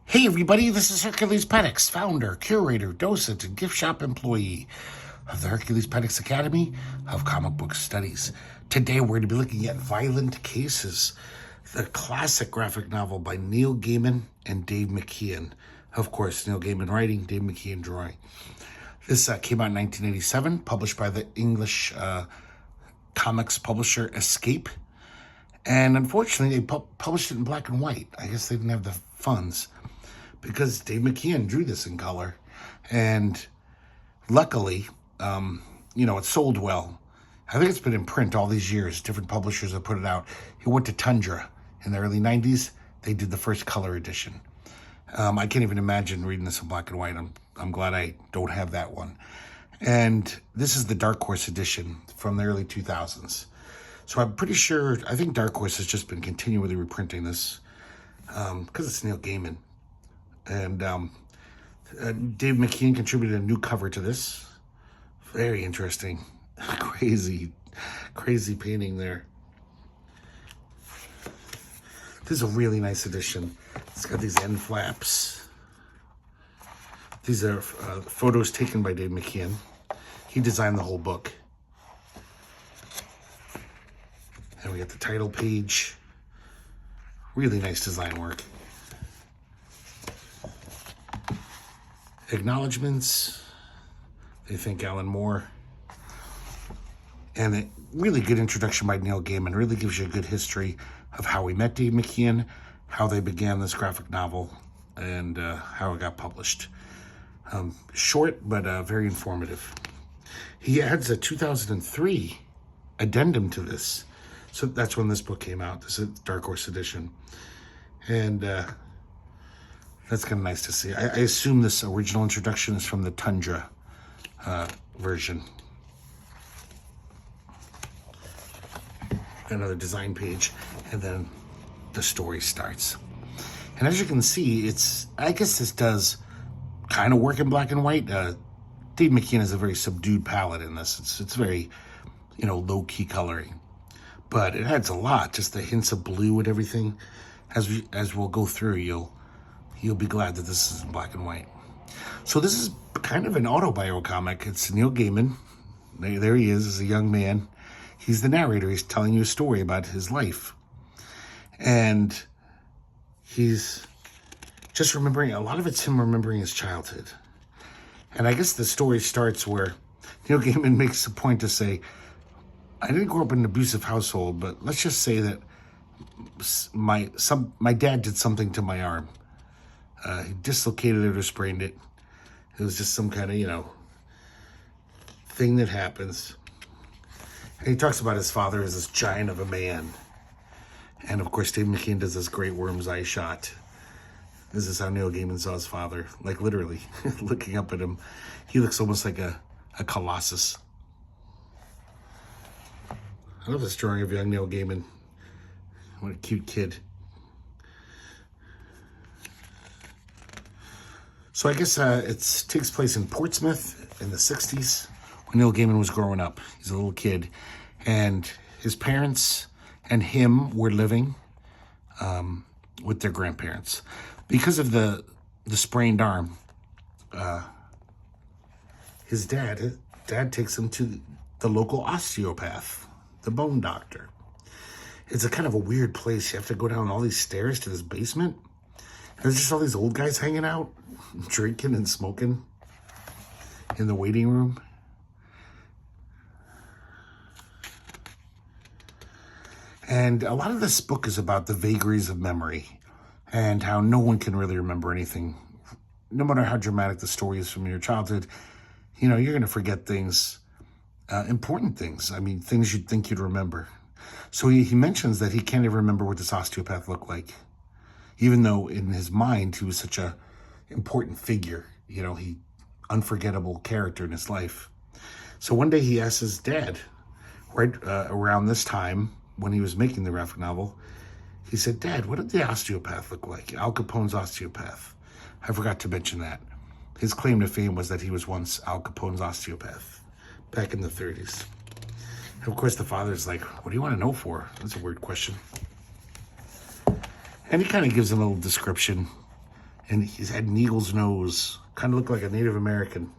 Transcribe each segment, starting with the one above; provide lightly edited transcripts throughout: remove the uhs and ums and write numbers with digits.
Hey everybody, this is herculespetix, founder, curator, docent, and gift shop employee of the herculespetix Academy of Comic Book Studies. Today we're going to be looking at Violent Cases, the classic graphic novel by Neil Gaiman and Dave McKean. Of course, Neil Gaiman writing, Dave McKean drawing. This came out in 1987, published by the English comics publisher Escape. And unfortunately, they published it in black and white. I guess they didn't have the funds, because Dave McKean drew this in color. And luckily, it sold well. I think it's been in print all these years. Different publishers have put it out. It went to Tundra in the early 90s. They did the first color edition. I can't even imagine reading this in black and white. I'm glad I don't have that one. And this is the Dark Horse edition from the early 2000s. So I'm pretty sure, I think Dark Horse has just been continually reprinting this because it's Neil Gaiman. And Dave McKean contributed a new cover to this. Very interesting. Crazy painting there. This is a really nice edition. It's got these end flaps. These are photos taken by Dave McKean. He designed the whole book. And we got the title page. Really nice design work. Acknowledgements. They thank Alan Moore. And a really good introduction by Neil Gaiman. Really gives you a good history of how we met Dave McKean, how they began this graphic novel, and how it got published. Short, but very informative. He adds a 2003 addendum to this. So that's when this book came out. This is Dark Horse edition. And that's kind of nice to see. I assume this original introduction is from the Tundra version. Another design page, and then the story starts. And as you can see, I guess this does kind of work in black and white. Dave McKean has a very subdued palette in this. It's very, low-key coloring. But it adds a lot, just the hints of blue and everything. As we'll go through, you'll be glad that this is in black and white. So this is kind of an autobio comic. It's Neil Gaiman. There he is as a young man. He's the narrator. He's telling you a story about his life. And he's just remembering, a lot of it's him remembering his childhood. And I guess the story starts where Neil Gaiman makes a point to say, I didn't grow up in an abusive household, but let's just say that my dad did something to my arm. He dislocated it or sprained it. It was just some kind of, thing that happens. And he talks about his father as this giant of a man. And of course, Dave McKean does this great worm's eye shot. This is how Neil Gaiman saw his father, like literally looking up at him. He looks almost like a colossus. I love this drawing of young Neil Gaiman. What a cute kid. So I guess it takes place in Portsmouth in the 60s when Neil Gaiman was growing up. He's a little kid. And his parents and him were living with their grandparents. Because of the sprained arm, his dad takes him to the local osteopath, the bone doctor. It's a kind of a weird place. You have to go down all these stairs to this basement. There's just all these old guys hanging out, drinking and smoking in the waiting room. And a lot of this book is about the vagaries of memory and how no one can really remember anything. No matter how dramatic the story is from your childhood, you're going to forget things, important things. I mean, things you'd think you'd remember. So he mentions that he can't even remember what this osteopath looked like, even though in his mind he was such a important figure, he unforgettable character in his life. So one day he asks his dad, right around this time when he was making the graphic novel, he said, "Dad, what did the osteopath look like? Al Capone's osteopath." I forgot to mention that. His claim to fame was that he was once Al Capone's osteopath back in the 30s. And of course, the father's like, "What do you want to know for?" That's a weird question. And he kind of gives him a little description. And he's had an eagle's nose. Kind of looked like a Native American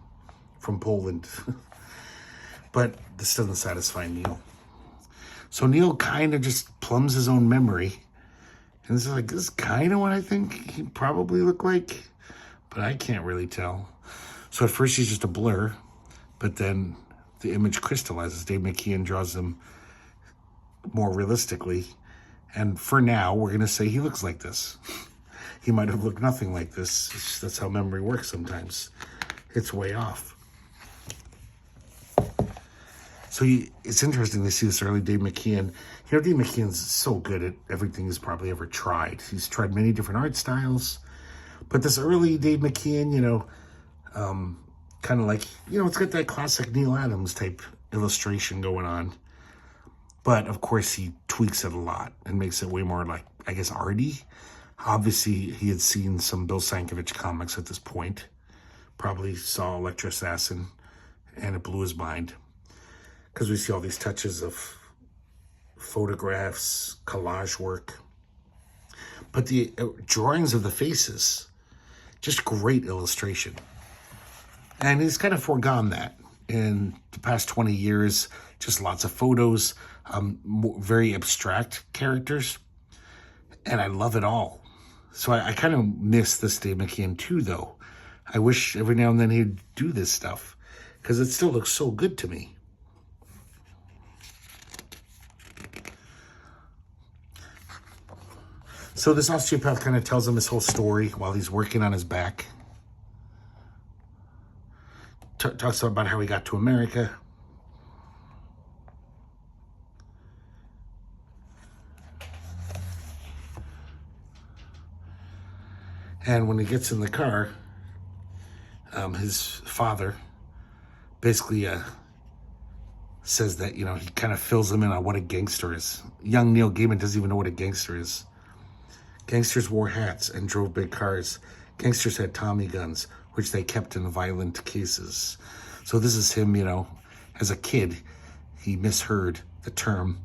from Poland. But this doesn't satisfy Neil. So Neil kind of just plumbs his own memory. And this is kind of what I think he probably looked like. But I can't really tell. So at first he's just a blur. But then the image crystallizes. Dave McKean draws them more realistically. And for now, we're going to say he looks like this. He might have looked nothing like this. That's how memory works sometimes. It's way off. So it's interesting to see this early Dave McKean. Dave McKean's so good at everything he's probably ever tried. He's tried many different art styles. But this early Dave McKean, kind of like, it's got that classic Neil Adams type illustration going on. But, of course, he tweaks it a lot and makes it way more like, I guess, arty. Obviously, he had seen some Bill Sienkiewicz comics at this point. Probably saw Electro Assassin, and it blew his mind. Because we see all these touches of photographs, collage work. But the drawings of the faces, just great illustration. And he's kind of foregone that in the past 20 years. Just lots of photos, very abstract characters. And I love it all. So I kind of miss this Dave McKean too, though. I wish every now and then he'd do this stuff. Because it still looks so good to me. So this osteopath kind of tells him his whole story while he's working on his back. Talks about how he got to America. And when he gets in the car, his father basically says that, he kind of fills him in on what a gangster is. Young Neil Gaiman doesn't even know what a gangster is. Gangsters wore hats and drove big cars. Gangsters had Tommy guns, which they kept in violent cases. So this is him, as a kid, he misheard the term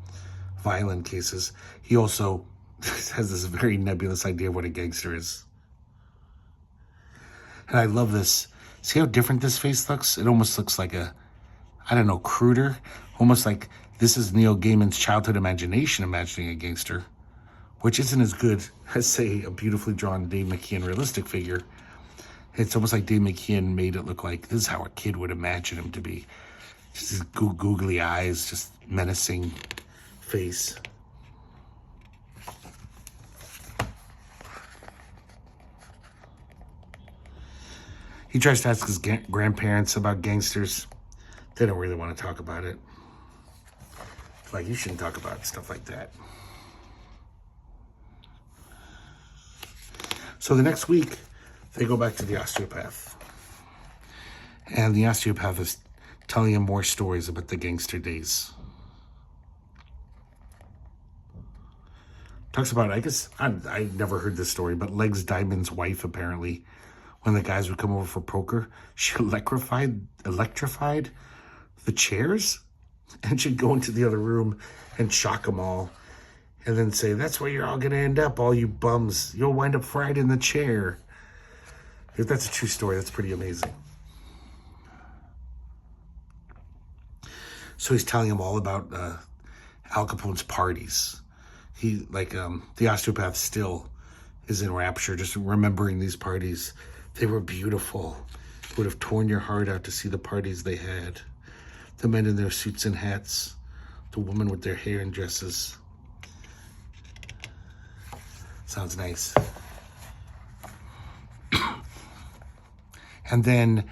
violent cases. He also has this very nebulous idea of what a gangster is. And I love this. See how different this face looks? It almost looks like cruder. Almost like this is Neil Gaiman's childhood imagination imagining a gangster, which isn't as good as, say, a beautifully drawn Dave McKean realistic figure. It's almost like Dave McKean made it look like this is how a kid would imagine him to be. Just his googly eyes, just menacing face. He tries to ask his grandparents about gangsters. They don't really want to talk about it. Like, you shouldn't talk about stuff like that. So the next week, they go back to the osteopath. And the osteopath is telling him more stories about the gangster days. Talks about, I guess, I never heard this story, but Legs Diamond's wife, apparently, when the guys would come over for poker, she electrified the chairs. And she'd go into the other room and shock them all. And then say, that's where you're all going to end up, all you bums. You'll wind up fried in the chair. If that's a true story, that's pretty amazing. So he's telling him all about Al Capone's parties. The osteopath still is in rapture, just remembering these parties. They were beautiful. It would have torn your heart out to see the parties they had. The men in their suits and hats. The women with their hair and dresses. Sounds nice. And then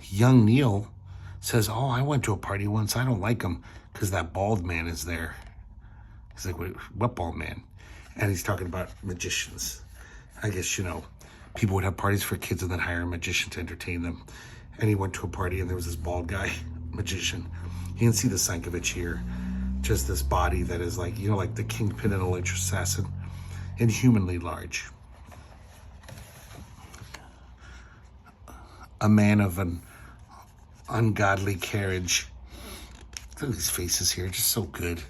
young Neil says, oh, I went to a party once. I don't like him because that bald man is there. He's like, wait, what bald man? And he's talking about magicians. I guess, people would have parties for kids and then hire a magician to entertain them. And he went to a party and there was this bald guy, magician. You can see the Sienkiewicz here. Just this body that is like, like the Kingpin and Electro Assassin. Inhumanly large. A man of an ungodly carriage. Look at these faces here, just so good.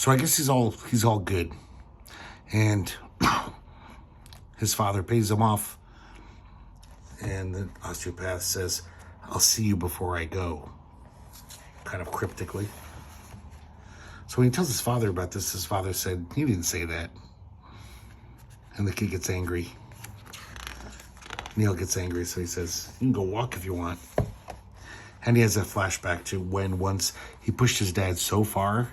So I guess he's all good. And his father pays him off. And the osteopath says, "I'll see you before I go," kind of cryptically. So when he tells his father about this, his father said, "He didn't say that." And the kid gets angry. Neil gets angry, so he says, "You can go walk if you want." And he has a flashback to when once he pushed his dad so far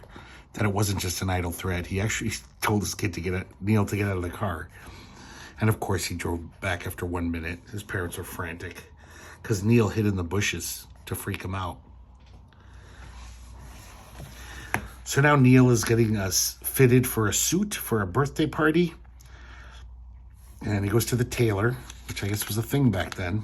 that it wasn't just an idle threat. He actually told his kid Neil to get out of the car. And of course, he drove back after 1 minute. His parents were frantic because Neil hid in the bushes to freak him out. So now Neil is getting us fitted for a suit for a birthday party. And he goes to the tailor, which I guess was a thing back then.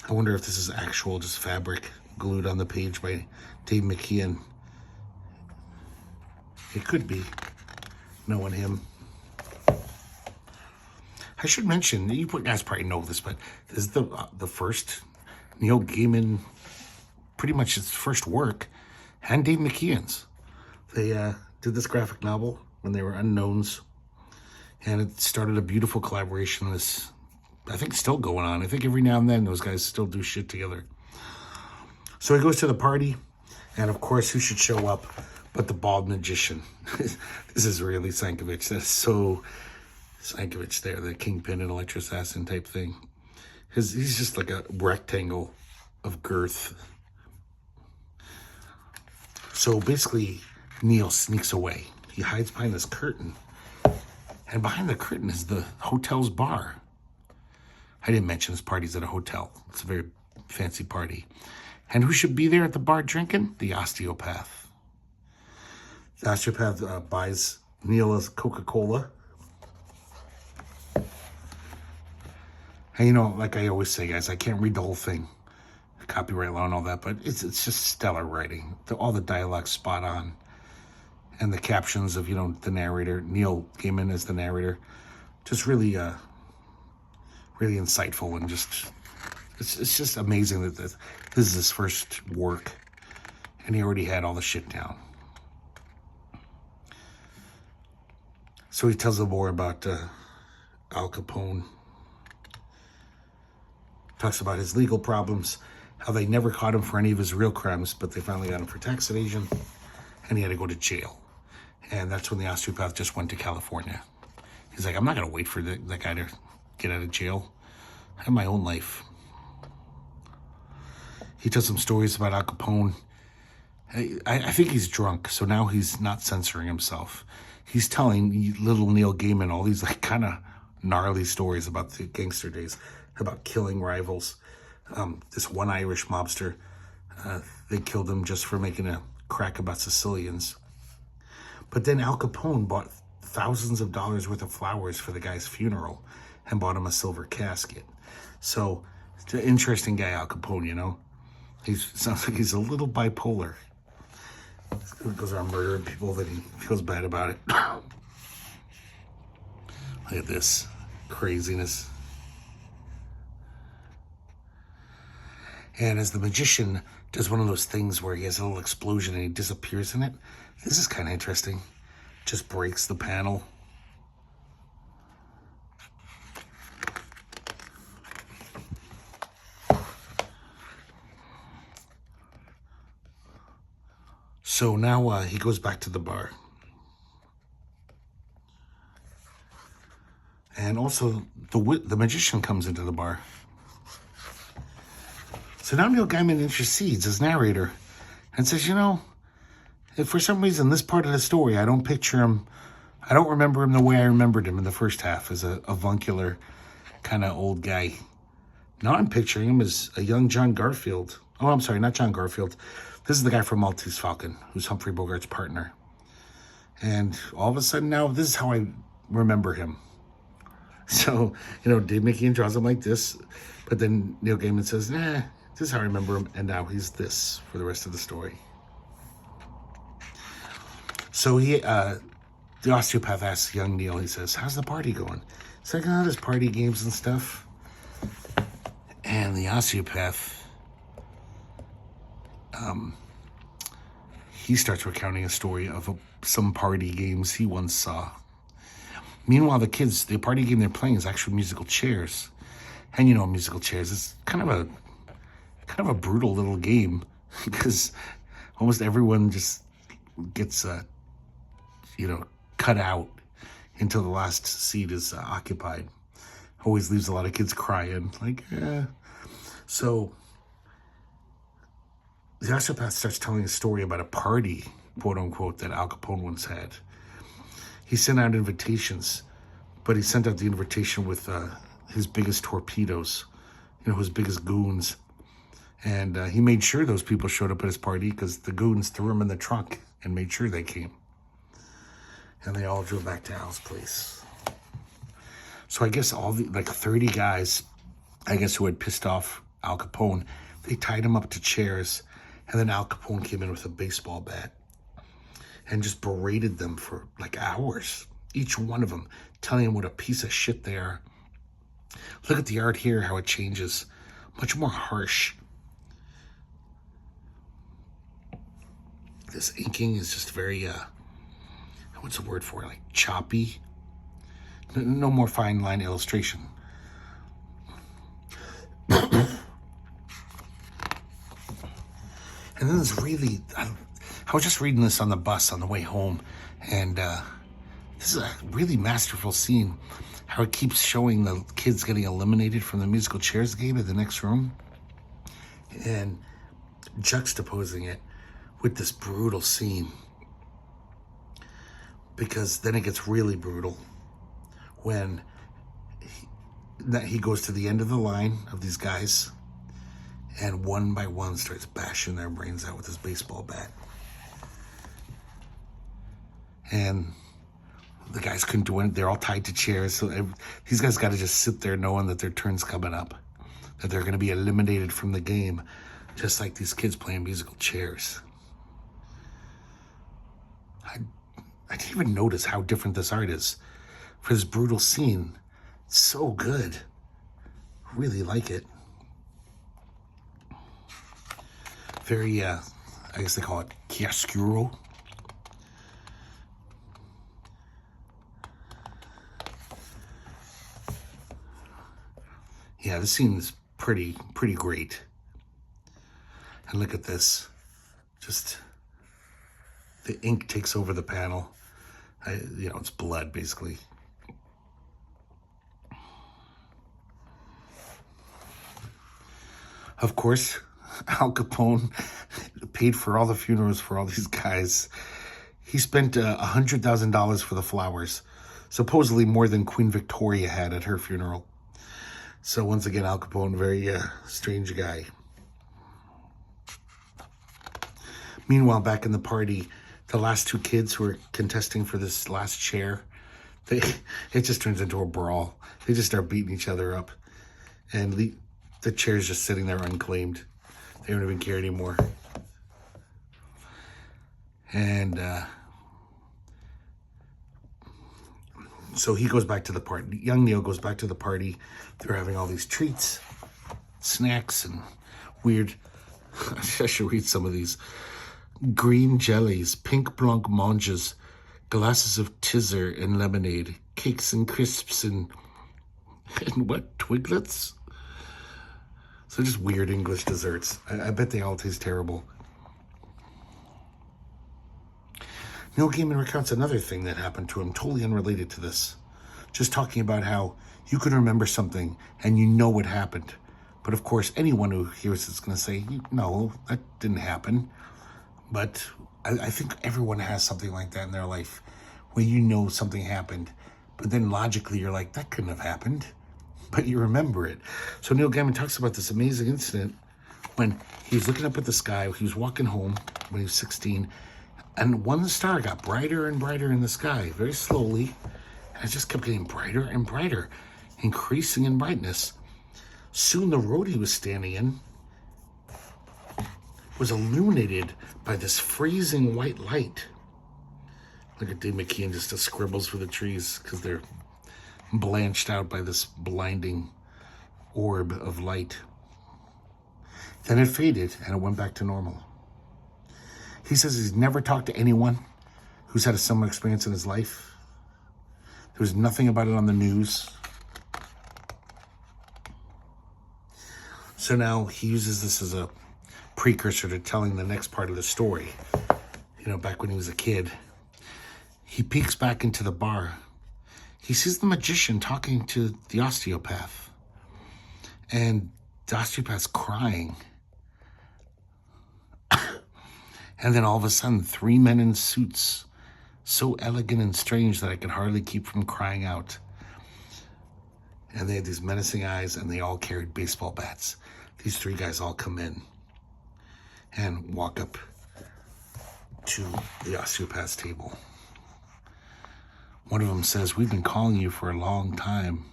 I wonder if this is actual just fabric glued on the page by Dave McKean. It could be, knowing him. I should mention, you guys probably know this, but this is the first Neil Gaiman, pretty much his first work, and Dave McKean's. They did this graphic novel when they were unknowns, and it started a beautiful collaboration. This, I think, still going on. I think every now and then those guys still do shit together. So he goes to the party, and of course, who should show up but the bald magician? This is really Sankovic. That's so Sankovic there, the kingpin and electro assassin type thing. He's just like a rectangle of girth. So basically, Neil sneaks away. He hides behind this curtain. And behind the curtain is the hotel's bar. I didn't mention this party's at a hotel. It's a very fancy party. And who should be there at the bar drinking? The osteopath. The osteopath buys Neil a Coca-Cola. And you know, like I always say, guys, I can't read the whole thing. Copyright law and all that, but it's just stellar writing. All the dialogue's spot on. And the captions of, the narrator, Neil Gaiman as the narrator, just really, really insightful, and just, it's just amazing that this is his first work, and he already had all the shit down. So he tells them more about Al Capone. Talks about his legal problems, how they never caught him for any of his real crimes, but they finally got him for tax evasion, and he had to go to jail. And that's when the osteopath just went to California. He's like, I'm not going to wait for that guy to get out of jail. I have my own life. He tells some stories about Al Capone. I think he's drunk, so now he's not censoring himself. He's telling little Neil Gaiman all these kind of gnarly stories about the gangster days, about killing rivals. This one Irish mobster, they killed him just for making a crack about Sicilians. But then Al Capone bought thousands of dollars worth of flowers for the guy's funeral and bought him a silver casket. So, it's an interesting guy, Al Capone, He sounds like he's a little bipolar. He goes around murdering people that he feels bad about it. Look at this craziness. And as the magician does one of those things where he has a little explosion and he disappears in it, this is kind of interesting. Just breaks the panel. So now he goes back to the bar. And also the magician comes into the bar. So now Neil Gaiman intercedes as narrator and says, if for some reason this part of the story, I don't remember him the way I remembered him in the first half, as a avuncular kind of old guy. Now I'm picturing him as a young John Garfield. Oh, I'm sorry, not John Garfield. This is the guy from Maltese Falcon, who's Humphrey Bogart's partner. And all of a sudden now, this is how I remember him. So, Dave McKean draws him like this, but then Neil Gaiman says, this is how I remember him, and now he's this for the rest of the story. So the osteopath asks young Neil, he says, how's the party going? He's like, there's party games and stuff. And the osteopath, he starts recounting a story of some party games he once saw. Meanwhile, the party game they're playing is actually musical chairs. And you know, musical chairs is kind of a brutal little game because almost everyone just gets, cut out until the last seat is occupied. Always leaves a lot of kids crying. So the osteopath starts telling a story about a party, quote unquote, that Al Capone once had. He sent out invitations, but he sent out the invitation with his biggest torpedoes, his biggest goons. And he made sure those people showed up at his party because the goons threw them in the trunk and made sure they came. And they all drove back to Al's place. So I guess all the 30 guys, who had pissed off Al Capone, they tied him up to chairs. And then Al Capone came in with a baseball bat and just berated them for hours. Each one of them, telling them what a piece of shit they are. Look at the art here, how it changes. Much more harsh. This inking is just very, what's the word for it? Choppy. No more fine line illustration. And then there's really, I was just reading this on the bus on the way home, and this is a really masterful scene, how it keeps showing the kids getting eliminated from the musical chairs game in the next room, and juxtaposing it with this brutal scene, because then it gets really brutal when he goes to the end of the line of these guys, and one by one starts bashing their brains out with his baseball bat. And the guys couldn't do it. They're all tied to chairs. So these guys got to just sit there knowing that their turn's coming up, that they're going to be eliminated from the game, just like these kids playing musical chairs. I didn't even notice how different this art is for this brutal scene. It's so good. Really like it. Very, I guess they call it chiaroscuro. Yeah, this scene is pretty great. And look at this. Just, the ink takes over the panel. It's blood, basically. Of course, Al Capone paid for all the funerals for all these guys. He spent $100,000 for the flowers, supposedly more than Queen Victoria had at her funeral. So once again, Al Capone, very strange guy. Meanwhile, back in the party, the last two kids who are contesting for this last chair, it just turns into a brawl. They just start beating each other up. And the chair's just sitting there unclaimed. They don't even care anymore. And so he goes back to the party. Young Neil goes back to the party. They're having all these treats, snacks, and weird. I should read some of these. Green jellies, pink blanc manges, glasses of tizzer and lemonade, cakes and crisps and what? Twiglets? So just weird English desserts. I bet they all taste terrible. Neil Gaiman recounts another thing that happened to him, totally unrelated to this. Just talking about how you can remember something and you know what happened. But of course, anyone who hears it's going to say, no, that didn't happen. But I think everyone has something like that in their life where you know something happened, but then logically you're like, that couldn't have happened. But you remember it. So Neil Gaiman talks about this amazing incident when he was looking up at the sky. He was walking home when he was 16, and one star got brighter and brighter in the sky, very slowly, and it just kept getting brighter and brighter, increasing in brightness. Soon the road he was standing in was illuminated by this freezing white light. Look at Dave McKean just scribbles for the trees because they're blanched out by this blinding orb of light. Then it faded and it went back to normal. He says he's never talked to anyone who's had a similar experience in his life. There was nothing about it on the news. So now he uses this as a precursor to telling the next part of the story. You know, back when he was a kid. He peeks back into the bar. He sees the magician talking to the osteopath. And the osteopath's crying. And then all of a sudden, 3 men in suits, so elegant and strange that I could hardly keep from crying out. And they had these menacing eyes, and they all carried baseball bats. These 3 guys all come in and walk up to the osteopath's table. One of them says, "We've been calling you for a long time."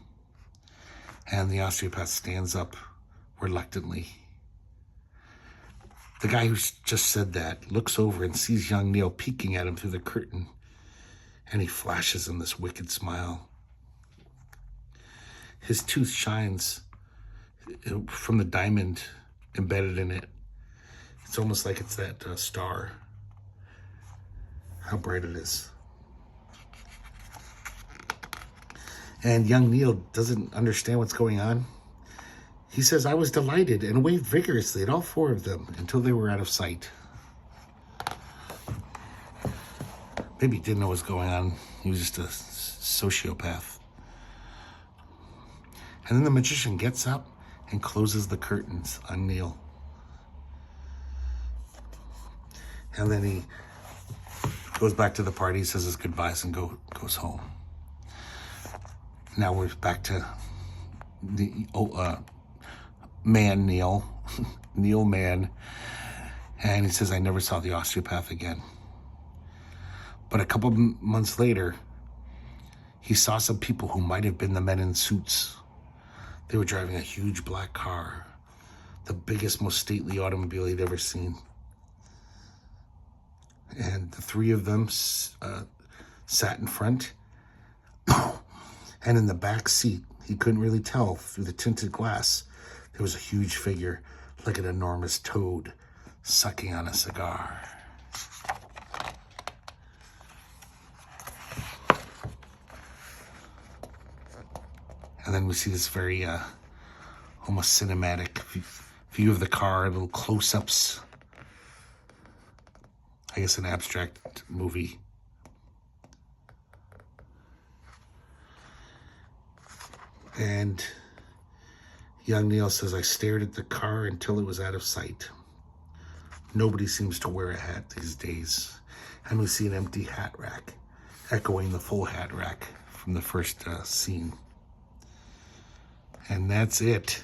And the osteopath stands up reluctantly. The guy who just said that looks over and sees young Neil peeking at him through the curtain. And he flashes him this wicked smile. His tooth shines from the diamond embedded in it. It's almost like it's that star. How bright it is. And young Neil doesn't understand what's going on. He says, "I was delighted," and waved vigorously at all 4 of them until they were out of sight. Maybe he didn't know what was going on. He was just a sociopath. And then the magician gets up and closes the curtains on Neil. And then he goes back to the party, says his goodbyes, and goes home. Now we're back to the man, Neil. Neil man. And he says, "I never saw the osteopath again." But a couple months later, he saw some people who might have been the men in suits. They were driving a huge black car, the biggest, most stately automobile he'd ever seen. And the 3 of them sat in front. And in the back seat, he couldn't really tell through the tinted glass, there was a huge figure, like an enormous toad, sucking on a cigar. And then we see this very almost cinematic view of the car, little close-ups. I guess an abstract movie. And young Neil says, "I stared at the car until it was out of sight. Nobody seems to wear a hat these days." And we see an empty hat rack, echoing the full hat rack from the first scene. And that's it.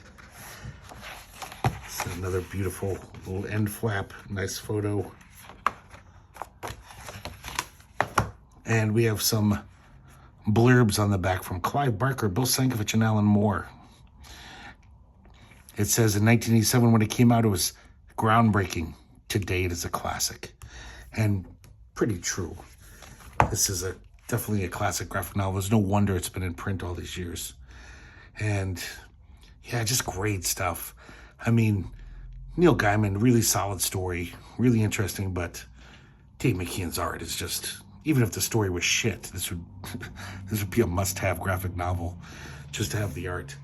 It's another beautiful little end flap, nice photo. And we have some blurbs on the back from Clive Barker, Bill Sienkiewicz, and Alan Moore. It says in 1987 when it came out, it was groundbreaking. Today it is a classic. And pretty true. This is definitely a classic graphic novel. There's no wonder it's been in print all these years. And yeah, just great stuff. I mean, Neil Gaiman, really solid story, really interesting, but Dave McKean's art is just, even if the story was shit, this would be a must-have graphic novel just to have the art.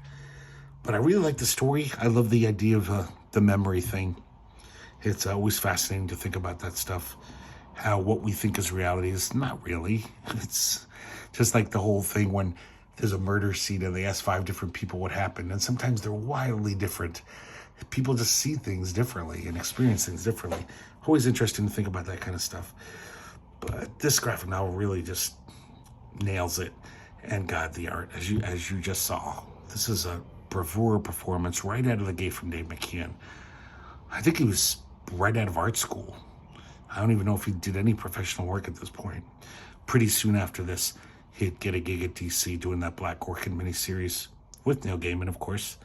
But I really like the story. I love the idea of the memory thing. It's always fascinating to think about that stuff. How what we think is reality is not really. It's just like the whole thing when there's a murder scene and they ask 5 different people what happened, and sometimes they're wildly different. People just see things differently and experience things differently. Always interesting to think about that kind of stuff. But this graphic novel really just nails it. And God, the art, as you just saw. This is a bravura performance right out of the gate from Dave McKean. I think he was right out of art school. I don't even know if he did any professional work at this point. Pretty soon after this, he'd get a gig at DC doing that Black Orchid miniseries with Neil Gaiman, of course.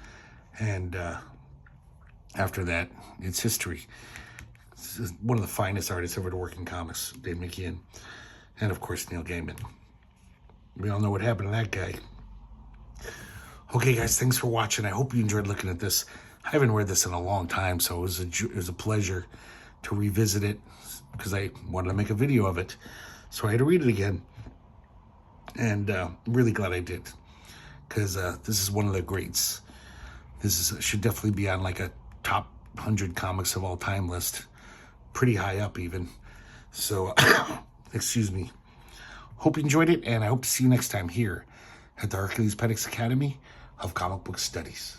And after that, it's history. This is one of the finest artists ever to work in comics, Dave McKean. And, of course, Neil Gaiman. We all know what happened to that guy. Okay, guys, thanks for watching. I hope you enjoyed looking at this. I haven't read this in a long time, so it was a pleasure to revisit it because I wanted to make a video of it. So I had to read it again. And I'm really glad I did, because this is one of the greats. Should definitely be on like a top 100 comics of all time list. Pretty high up even. So, excuse me. Hope you enjoyed it, and I hope to see you next time here at the Herculespetix Academy of Comic Book Studies.